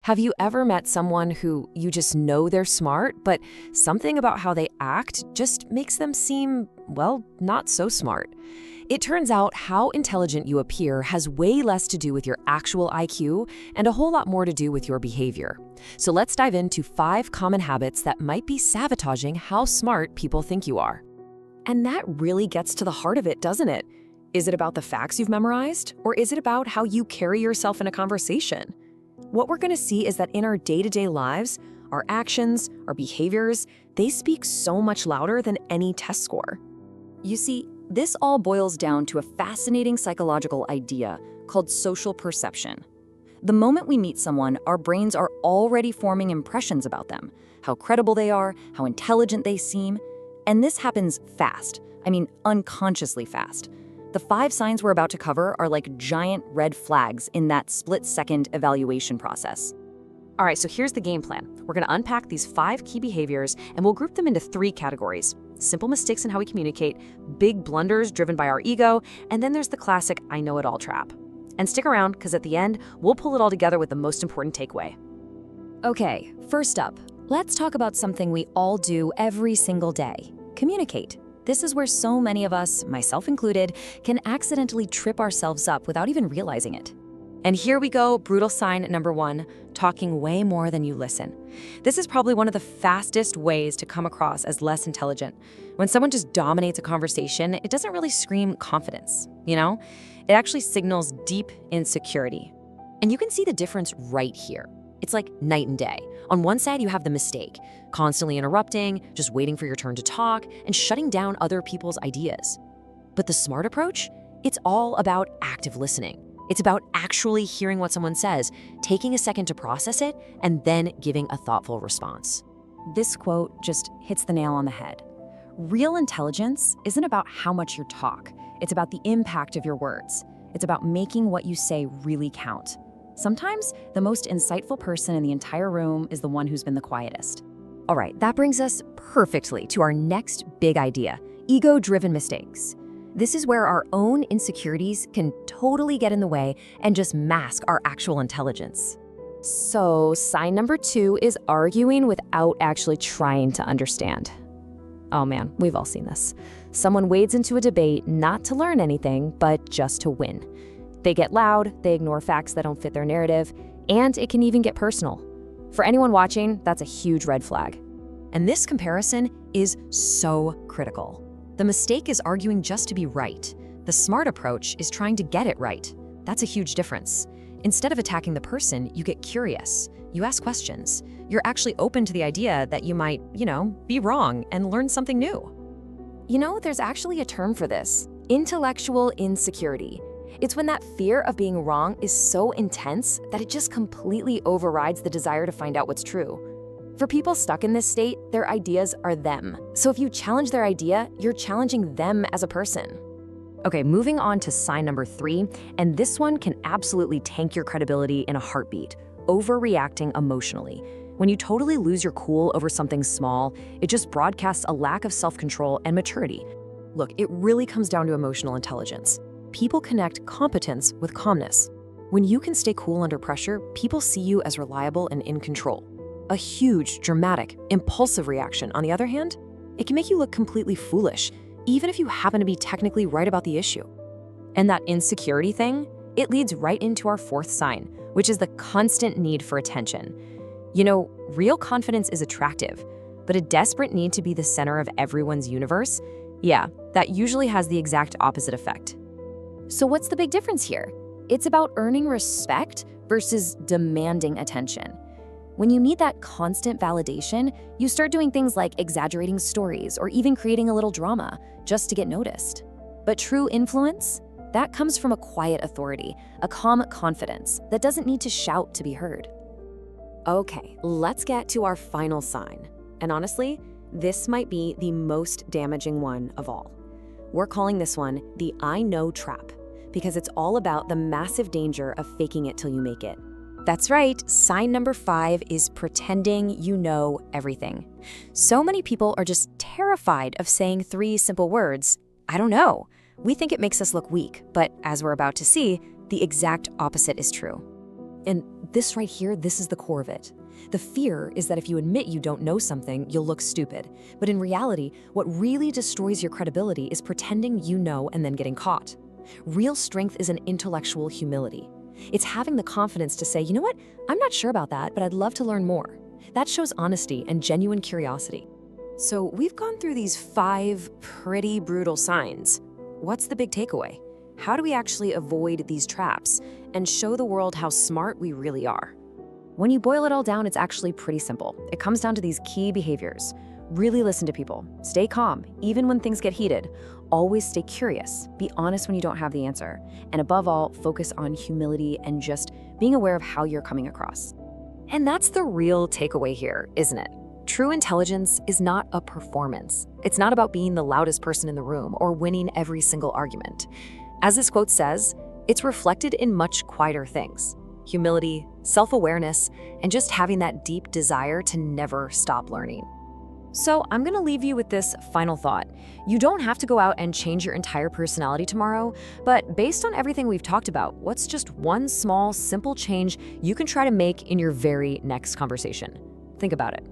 Have you ever met someone who you just know they're smart, but something about how they act just makes them seem, well, not so smart? It turns out how intelligent you appear has way less to do with your actual IQ and a whole lot more to do with your behavior. So let's dive into 5 common habits that might be sabotaging how smart people think you are. And that really gets to the heart of it, doesn't it? Is it about the facts you've memorized, or is it about how you carry yourself in a conversation? What we're going to see is that in our day-to-day lives, our actions, our behaviors, they speak so much louder than any test score. You see, this all boils down to a fascinating psychological idea called social perception. The moment we meet someone, our brains are already forming impressions about them, how credible they are, how intelligent they seem, and this happens fast. I mean, unconsciously fast. The 5 signs we're about to cover are like giant red flags in that split-second evaluation process. All right, so here's the game plan. We're going to unpack these 5 key behaviors, and we'll group them into 3 categories. Simple mistakes in how we communicate, big blunders driven by our ego, and then there's the classic I know it all trap. And stick around, because at the end, we'll pull it all together with the most important takeaway. Okay, first up, let's talk about something we all do every single day: communicate. This is where so many of us, myself included, can accidentally trip ourselves up without even realizing it. And here we go, brutal sign number 1, talking way more than you listen. This is probably one of the fastest ways to come across as less intelligent. When someone just dominates a conversation, it doesn't really scream confidence, you know? It actually signals deep insecurity. And you can see the difference right here. It's like night and day. On one side, you have the mistake, constantly interrupting, just waiting for your turn to talk, and shutting down other people's ideas. But the smart approach? It's all about active listening. It's about actually hearing what someone says, taking a second to process it, and then giving a thoughtful response. This quote just hits the nail on the head. Real intelligence isn't about how much you talk. It's about the impact of your words. It's about making what you say really count. Sometimes, the most insightful person in the entire room is the one who's been the quietest. All right, that brings us perfectly to our next big idea: ego-driven mistakes. This is where our own insecurities can totally get in the way and just mask our actual intelligence. So, sign number 2 is arguing without actually trying to understand. Oh man, we've all seen this. Someone wades into a debate not to learn anything, but just to win. They get loud, they ignore facts that don't fit their narrative, and it can even get personal. For anyone watching, that's a huge red flag. And this comparison is so critical. The mistake is arguing just to be right. The smart approach is trying to get it right. That's a huge difference. Instead of attacking the person, you get curious. You ask questions. You're actually open to the idea that you might, be wrong and learn something new. There's actually a term for this: intellectual insecurity. It's when that fear of being wrong is so intense that it just completely overrides the desire to find out what's true. For people stuck in this state, their ideas are them. So if you challenge their idea, you're challenging them as a person. Okay, moving on to sign number 3, and this one can absolutely tank your credibility in a heartbeat: overreacting emotionally. When you totally lose your cool over something small, it just broadcasts a lack of self-control and maturity. Look, it really comes down to emotional intelligence. People connect competence with calmness. When you can stay cool under pressure, people see you as reliable and in control. A huge, dramatic, impulsive reaction, on the other hand, it can make you look completely foolish, even if you happen to be technically right about the issue. And that insecurity thing, it leads right into our 4th sign, which is the constant need for attention. Real confidence is attractive, but a desperate need to be the center of everyone's universe, that usually has the exact opposite effect. So what's the big difference here? It's about earning respect versus demanding attention. When you need that constant validation, you start doing things like exaggerating stories or even creating a little drama just to get noticed. But true influence, that comes from a quiet authority, a calm confidence that doesn't need to shout to be heard. Okay, let's get to our final sign. And honestly, this might be the most damaging one of all. We're calling this one the I know trap, because it's all about the massive danger of faking it till you make it. That's right, sign number 5 is pretending you know everything. So many people are just terrified of saying 3 simple words: I don't know. We think it makes us look weak, but as we're about to see, the exact opposite is true. And this right here, this is the core of it. The fear is that if you admit you don't know something, you'll look stupid. But in reality, what really destroys your credibility is pretending you know and then getting caught. Real strength is an intellectual humility. It's having the confidence to say, you know what, I'm not sure about that, but I'd love to learn more. That shows honesty and genuine curiosity. So we've gone through these 5 pretty brutal signs. What's the big takeaway? How do we actually avoid these traps and show the world how smart we really are? When you boil it all down, it's actually pretty simple. It comes down to these key behaviors. Really listen to people. Stay calm, even when things get heated. Always stay curious. Be honest when you don't have the answer. And above all, focus on humility and just being aware of how you're coming across. And that's the real takeaway here, isn't it? True intelligence is not a performance. It's not about being the loudest person in the room or winning every single argument. As this quote says, it's reflected in much quieter things: humility, self-awareness, and just having that deep desire to never stop learning. So I'm gonna leave you with this final thought. You don't have to go out and change your entire personality tomorrow, but based on everything we've talked about, what's just one small, simple change you can try to make in your very next conversation? Think about it.